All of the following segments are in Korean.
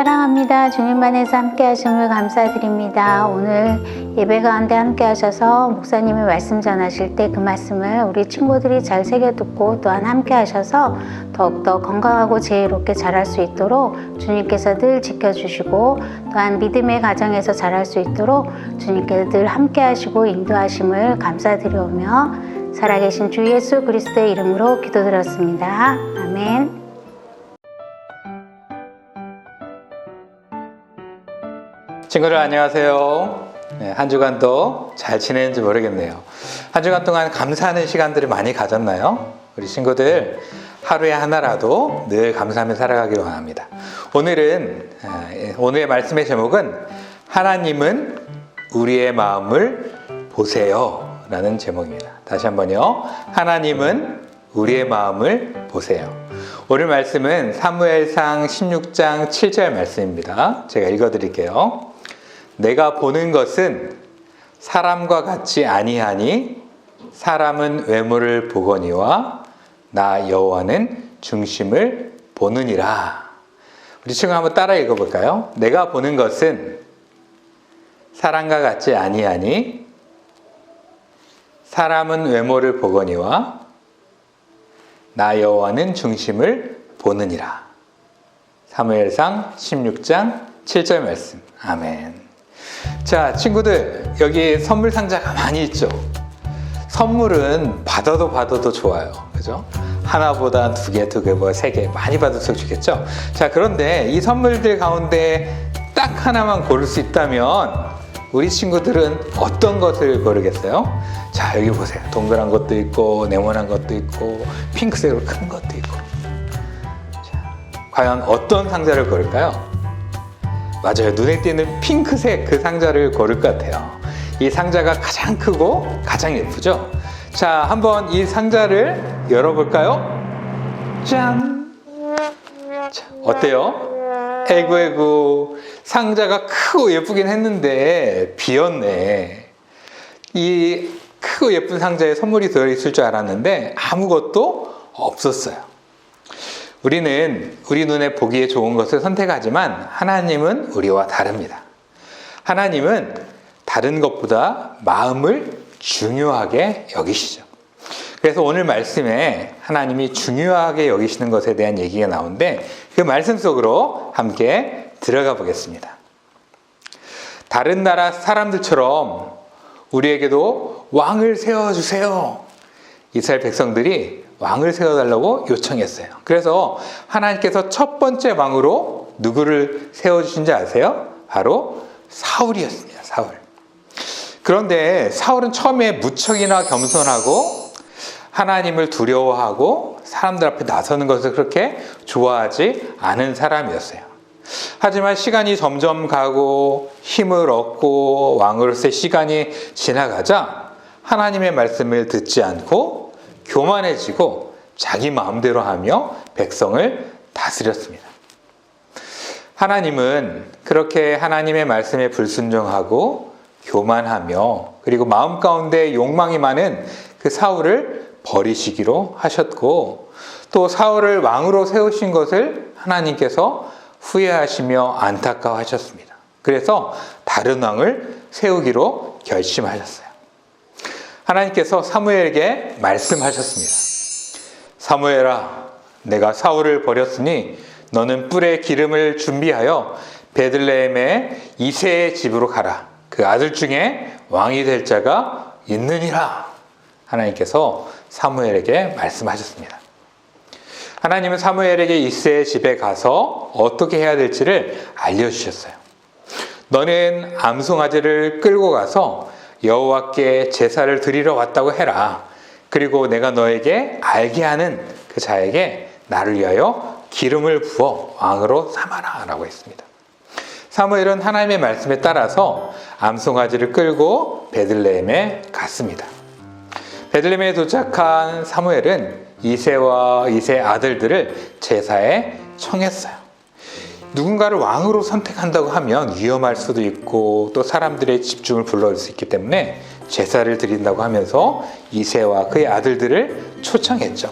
사랑합니다. 주님 안에서 함께 하심을 감사드립니다. 오늘 예배 가운데 함께 하셔서 목사님이 말씀 전하실 때 그 말씀을 우리 친구들이 잘 새겨듣고 또한 함께 하셔서 더욱더 건강하고 지혜롭게 자랄 수 있도록 주님께서 늘 지켜주시고 또한 믿음의 가정에서 자랄 수 있도록 주님께서 늘 함께 하시고 인도하심을 감사드리오며 살아계신 주 예수 그리스도의 이름으로 기도드렸습니다. 아멘. 친구들 안녕하세요. 한 주간도 잘 지냈는지 모르겠네요. 한 주간 동안 감사하는 시간들을 많이 가졌나요? 우리 친구들 하루에 하나라도 늘 감사하며 살아가길 원합니다. 오늘의 말씀의 제목은 하나님은 우리의 마음을 보세요 라는 제목입니다. 다시 한번요. 하나님은 우리의 마음을 보세요. 오늘 말씀은 사무엘상 16장 7절 말씀입니다. 제가 읽어드릴게요. 내가 보는 것은 사람과 같지 아니하니 사람은 외모를 보거니와 나 여호와는 중심을 보느니라. 우리 친구 한번 따라 읽어볼까요? 내가 보는 것은 사람과 같지 아니하니 사람은 외모를 보거니와 나 여호와는 중심을 보느니라. 사무엘상 16장 7절 말씀. 아멘. 자, 친구들, 여기 선물 상자가 많이 있죠? 선물은 받아도 좋아요. 그죠? 하나보다 두 개, 세 개 많이 받을수록 좋겠죠? 자, 그런데 이 선물들 가운데 딱 하나만 고를 수 있다면 우리 친구들은 어떤 것을 고르겠어요? 자, 여기 보세요. 동그란 것도 있고 네모난 것도 있고 핑크색으로 큰 것도 있고. 자, 과연 어떤 상자를 고를까요? 맞아요. 눈에 띄는 핑크색 그 상자를 고를 것 같아요. 이 상자가 가장 크고 가장 예쁘죠? 자, 한번 이 상자를 열어볼까요? 짠! 자, 어때요? 에구 상자가 크고 예쁘긴 했는데 비었네. 이 크고 예쁜 상자에 선물이 들어있을 줄 알았는데 아무것도 없었어요. 우리는 우리 눈에 보기에 좋은 것을 선택하지만 하나님은 우리와 다릅니다. 하나님은 다른 것보다 마음을 중요하게 여기시죠. 그래서 오늘 말씀에 하나님이 중요하게 여기시는 것에 대한 얘기가 나오는데 그 말씀 속으로 함께 들어가 보겠습니다. 다른 나라 사람들처럼 우리에게도 왕을 세워주세요. 이스라엘 백성들이 왕을 세워달라고 요청했어요. 그래서 하나님께서 첫 번째 왕으로 누구를 세워주신지 아세요? 바로 사울이었습니다. 사울. 그런데 사울은 처음에 무척이나 겸손하고 하나님을 두려워하고 사람들 앞에 나서는 것을 그렇게 좋아하지 않은 사람이었어요. 하지만 시간이 점점 가고 힘을 얻고 왕으로서의 시간이 지나가자 하나님의 말씀을 듣지 않고 교만해지고 자기 마음대로 하며 백성을 다스렸습니다. 하나님은 그렇게 하나님의 말씀에 불순종하고 교만하며 그리고 마음 가운데 욕망이 많은 그 사울을 버리시기로 하셨고 또 사울을 왕으로 세우신 것을 하나님께서 후회하시며 안타까워하셨습니다. 그래서 다른 왕을 세우기로 결심하셨어요. 하나님께서 사무엘에게 말씀하셨습니다. 사무엘아, 내가 사울을 버렸으니 너는 뿔에 기름을 준비하여 베들레헴의 이새의 집으로 가라. 그 아들 중에 왕이 될 자가 있느니라. 하나님께서 사무엘에게 말씀하셨습니다. 하나님은 사무엘에게 이새의 집에 가서 어떻게 해야 될지를 알려주셨어요. 너는 암송아지를 끌고 가서 여호와께 제사를 드리러 왔다고 해라. 그리고 내가 너에게 알게 하는 그 자에게 나를 위하여 기름을 부어 왕으로 삼아라 라고 했습니다. 사무엘은 하나님의 말씀에 따라서 암송아지를 끌고 베들레헴에 갔습니다. 베들레헴에 도착한 사무엘은 이새와 이새 아들들을 제사에 청했어요. 누군가를 왕으로 선택한다고 하면 위험할 수도 있고 또 사람들의 집중을 불러올 수 있기 때문에 제사를 드린다고 하면서 이새와 그의 아들들을 초청했죠.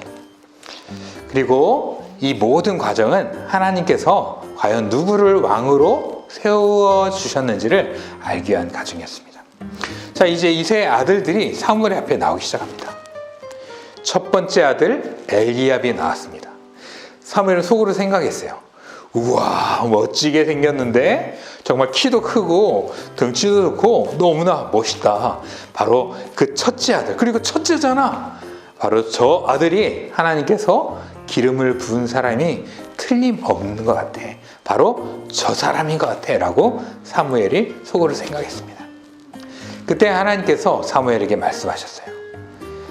그리고 이 모든 과정은 하나님께서 과연 누구를 왕으로 세워주셨는지를 알기 위한 가정이었습니다. 자, 이제 이새의 아들들이 사무엘 앞에 나오기 시작합니다. 첫 번째 아들 엘리압이 나왔습니다. 사무엘은 속으로 생각했어요. 우와, 멋지게 생겼는데 정말 키도 크고 등치도 좋고 너무나 멋있다. 바로 그 첫째 아들, 그리고 첫째잖아. 바로 저 아들이 하나님께서 기름을 부은 사람이 틀림없는 것 같아. 바로 저 사람인 것 같아 라고 사무엘이 속으로 생각했습니다. 그때 하나님께서 사무엘에게 말씀하셨어요.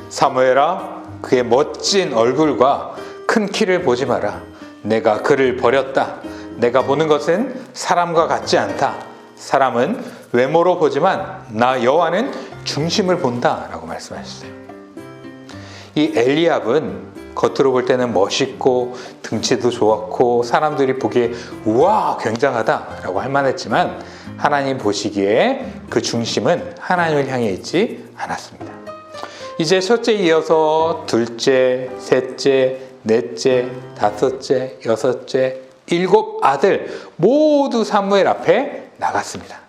사무엘아, 그의 멋진 얼굴과 큰 키를 보지 마라. 내가 그를 버렸다. 내가 보는 것은 사람과 같지 않다. 사람은 외모로 보지만 나 여호와는 중심을 본다 라고 말씀하셨어요. 이 엘리압은 겉으로 볼 때는 멋있고 등치도 좋았고 사람들이 보기에 우와 굉장하다 라고 할 만했지만 하나님 보시기에 그 중심은 하나님을 향해 있지 않았습니다. 이제 첫째에 이어서 둘째, 셋째, 넷째, 다섯째, 여섯째, 7 아들 모두 사무엘 앞에 나갔습니다.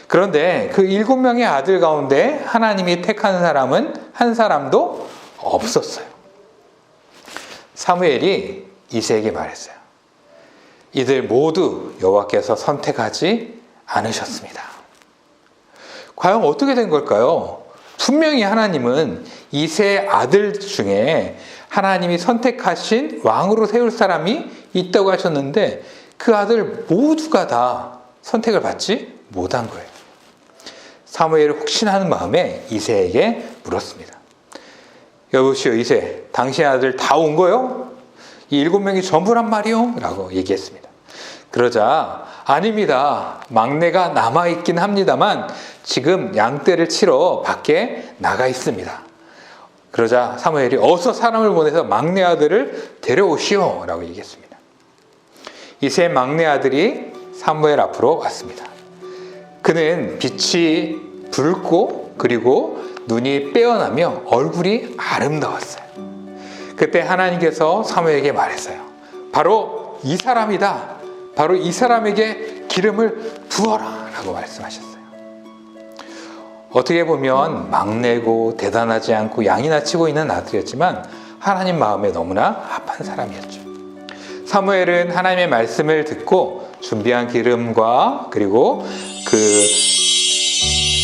그런데 그 7명의 아들 가운데 하나님이 택한 사람은 한 사람도 없었어요. 사무엘이 이새에게 말했어요. 이들 모두 여호와께서 선택하지 않으셨습니다. 과연 어떻게 된 걸까요? 분명히 하나님은 이새의 아들 중에 하나님이 선택하신 왕으로 세울 사람이 있다고 하셨는데 그 아들 모두가 다 선택을 받지 못한 거예요. 사무엘이 혹시나 하는 마음에 이새에게 물었습니다. 여보시오 이새, 당신 아들 다 온 거요? 이 7명이 전부란 말이요? 라고 얘기했습니다. 그러자 아닙니다. 막내가 남아있긴 합니다만 지금 양떼를 치러 밖에 나가 있습니다. 그러자 사무엘이 어서 사람을 보내서 막내 아들을 데려오시오 라고 얘기했습니다. 이새의 막내 아들이 사무엘 앞으로 왔습니다. 그는 빛이 붉고 그리고 눈이 빼어나며 얼굴이 아름다웠어요. 그때 하나님께서 사무엘에게 말했어요. 바로 이 사람이다. 바로 이 사람에게 기름을 부어라 라고 말씀하셨어요. 어떻게 보면 막내고 대단하지 않고 양이 나치고 있는 아들이었지만 하나님 마음에 너무나 합한 사람이었죠. 사무엘은 하나님의 말씀을 듣고 준비한 기름과 그리고 그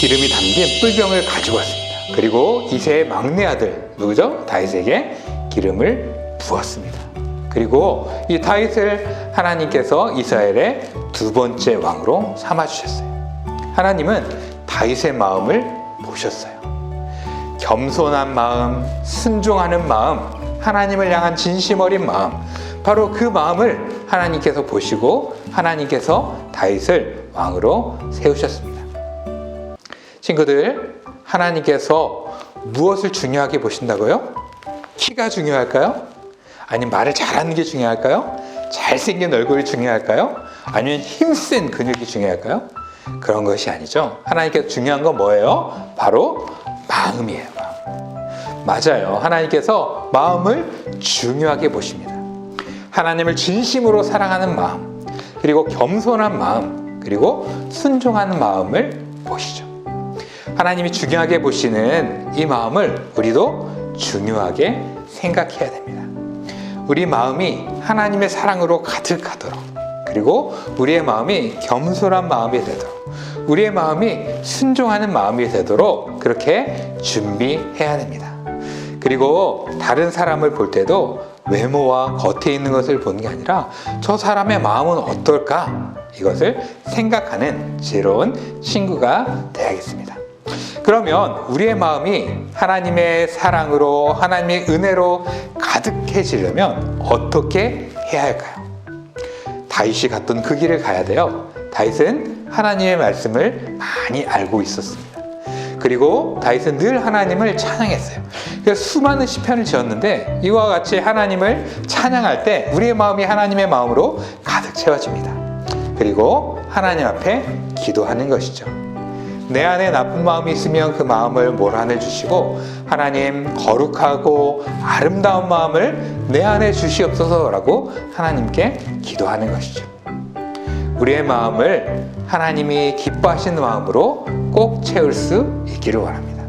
기름이 담긴 뿔병을 가지고 왔습니다. 그리고 이새의 막내 아들 누구죠? 다윗에게 기름을 부었습니다. 그리고 이 다윗을 하나님께서 이스라엘의 2번째 왕으로 삼아주셨어요. 하나님은 다윗의 마음을 보셨어요. 겸손한 마음, 순종하는 마음, 하나님을 향한 진심 어린 마음, 바로 그 마음을 하나님께서 보시고 하나님께서 다윗을 왕으로 세우셨습니다. 친구들, 하나님께서 무엇을 중요하게 보신다고요? 키가 중요할까요? 아니면 말을 잘하는 게 중요할까요? 잘생긴 얼굴이 중요할까요? 아니면 힘센 근육이 중요할까요? 그런 것이 아니죠. 하나님께서 중요한 건 뭐예요? 바로 마음이에요. 마음. 맞아요. 하나님께서 마음을 중요하게 보십니다. 하나님을 진심으로 사랑하는 마음, 그리고 겸손한 마음, 그리고 순종하는 마음을 보시죠. 하나님이 중요하게 보시는 이 마음을 우리도 중요하게 생각해야 됩니다. 우리 마음이 하나님의 사랑으로 가득하도록, 그리고 우리의 마음이 겸손한 마음이 되도록, 우리의 마음이 순종하는 마음이 되도록 그렇게 준비해야 됩니다. 그리고 다른 사람을 볼 때도 외모와 겉에 있는 것을 보는 게 아니라 저 사람의 마음은 어떨까? 이것을 생각하는 지혜로운 친구가 되야겠습니다. 그러면 우리의 마음이 하나님의 사랑으로, 하나님의 은혜로 가득해지려면 어떻게 해야 할까요? 다윗이 갔던 그 길을 가야 돼요. 다윗은 하나님의 말씀을 많이 알고 있었습니다. 그리고 다윗은 늘 하나님을 찬양했어요. 그래서 수많은 시편을 지었는데 이와 같이 하나님을 찬양할 때 우리의 마음이 하나님의 마음으로 가득 채워집니다. 그리고 하나님 앞에 기도하는 것이죠. 내 안에 나쁜 마음이 있으면 그 마음을 몰아내 주시고, 하나님 거룩하고 아름다운 마음을 내 안에 주시옵소서라고 하나님께 기도하는 것이죠. 우리의 마음을 하나님이 기뻐하시는 마음으로 꼭 채울 수 있기를 원합니다.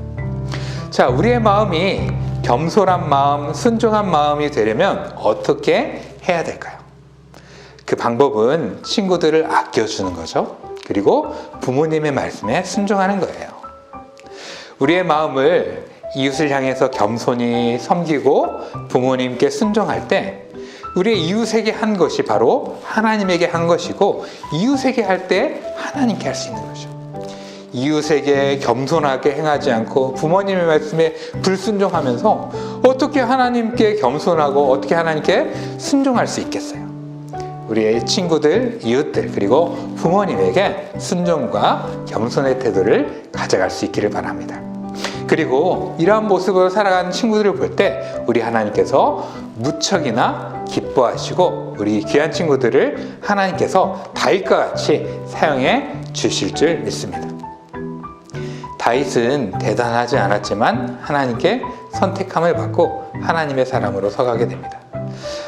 자, 우리의 마음이 겸손한 마음, 순종한 마음이 되려면 어떻게 해야 될까요? 그 방법은 친구들을 아껴주는 거죠. 그리고 부모님의 말씀에 순종하는 거예요. 우리의 마음을 이웃을 향해서 겸손히 섬기고 부모님께 순종할 때 우리의 이웃에게 한 것이 바로 하나님에게 한 것이고, 이웃에게 할 때 하나님께 할 수 있는 거죠. 이웃에게 겸손하게 행하지 않고 부모님의 말씀에 불순종하면서 어떻게 하나님께 겸손하고 어떻게 하나님께 순종할 수 있겠어요? 우리의 친구들, 이웃들, 그리고 부모님에게 순종과 겸손의 태도를 가져갈 수 있기를 바랍니다. 그리고 이러한 모습으로 살아가는 친구들을 볼 때 우리 하나님께서 무척이나 기뻐하시고 우리 귀한 친구들을 하나님께서 다윗과 같이 사용해 주실 줄 믿습니다. 다윗은 대단하지 않았지만 하나님께 선택함을 받고 하나님의 사람으로 서가게 됩니다.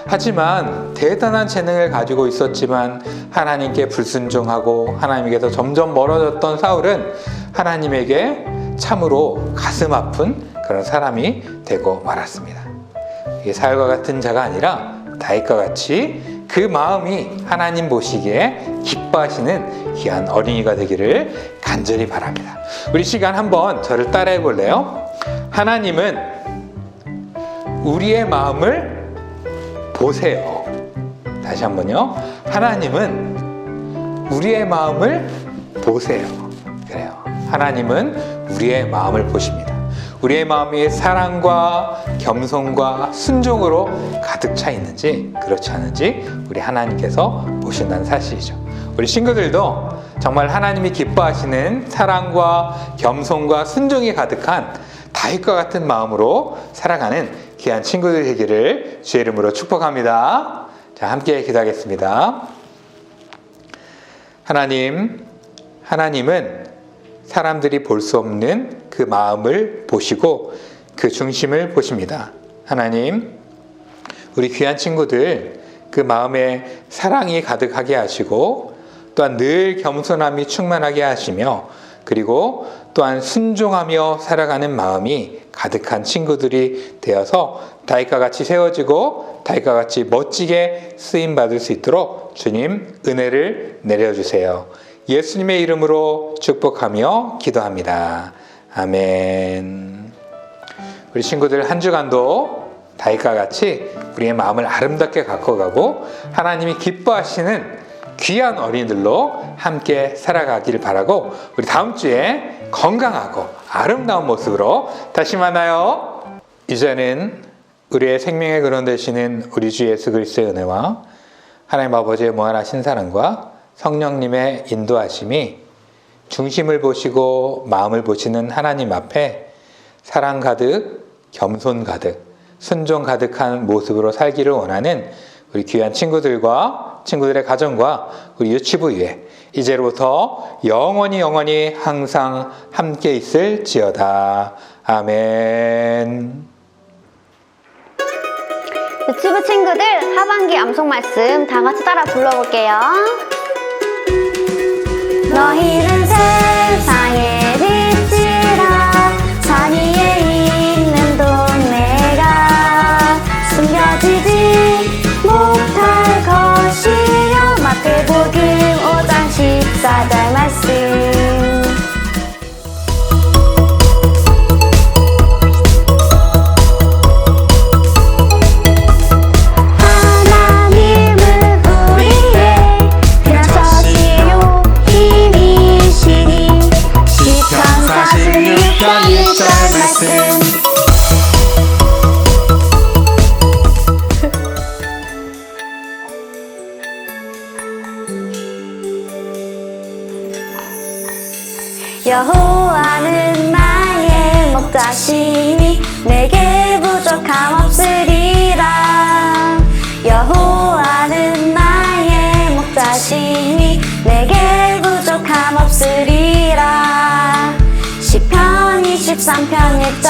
하지만 대단한 재능을 가지고 있었지만 하나님께 불순종하고 하나님께서 점점 멀어졌던 사울은 하나님에게 참으로 가슴 아픈 그런 사람이 되고 말았습니다. 이게 사울과 같은 자가 아니라 다윗과 같이 그 마음이 하나님 보시기에 기뻐하시는 귀한 어린이가 되기를 간절히 바랍니다. 우리 시간 한번 저를 따라해 볼래요? 하나님은 우리의 마음을 보세요. 다시 한번요. 하나님은 우리의 마음을 보세요. 그래요. 하나님은 우리의 마음을 보십니다. 우리의 마음이 사랑과 겸손과 순종으로 가득 차 있는지 그렇지 않은지 우리 하나님께서 보신다는 사실이죠. 우리 친구들도 정말 하나님이 기뻐하시는 사랑과 겸손과 순종이 가득한 다윗과 같은 마음으로 살아가는 귀한 친구들 되기를 주의 이름으로 축복합니다. 자, 함께 기도하겠습니다. 하나님은 사람들이 볼 수 없는 그 마음을 보시고 그 중심을 보십니다. 하나님, 우리 귀한 친구들 그 마음에 사랑이 가득하게 하시고 또한 늘 겸손함이 충만하게 하시며 그리고 또한 순종하며 살아가는 마음이 가득한 친구들이 되어서 다윗과 같이 세워지고 다윗과 같이 멋지게 쓰임받을 수 있도록 주님 은혜를 내려주세요. 예수님의 이름으로 축복하며 기도합니다. 아멘. 우리 친구들 한 주간도 다윗과 같이 우리의 마음을 아름답게 가꿔가고 하나님이 기뻐하시는 귀한 어린이들로 함께 살아가기를 바라고 우리 다음 주에 건강하고 아름다운 모습으로 다시 만나요. 이제는 우리의 생명의 근원 되시는 우리 주 예수 그리스도의 은혜와 하나님 아버지의 무한하신 사랑과 성령님의 인도하심이 중심을 보시고 마음을 보시는 하나님 앞에 사랑 가득, 겸손 가득, 순종 가득한 모습으로 살기를 원하는 우리 귀한 친구들과 친구들의 가정과 우리 유치부 위에 이제로부터 영원히 항상 함께 있을지어다. 아멘. 유치부 친구들 하반기 암송 말씀 다 같이 따라 불러볼게요. 너희는 세상의 빛이라 산 위에 있는 동네가 숨겨지지 못할 것이요. 마태복음 5장 14절 말씀. 여호와는 나의 목자시니 내게 부족함 없으리라. 여호와는 나의 목자시니 내게 부족함 없으리라. 시편 23편 1절.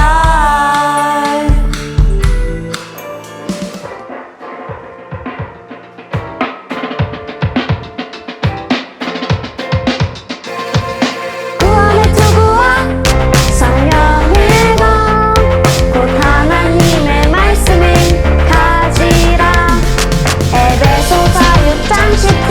30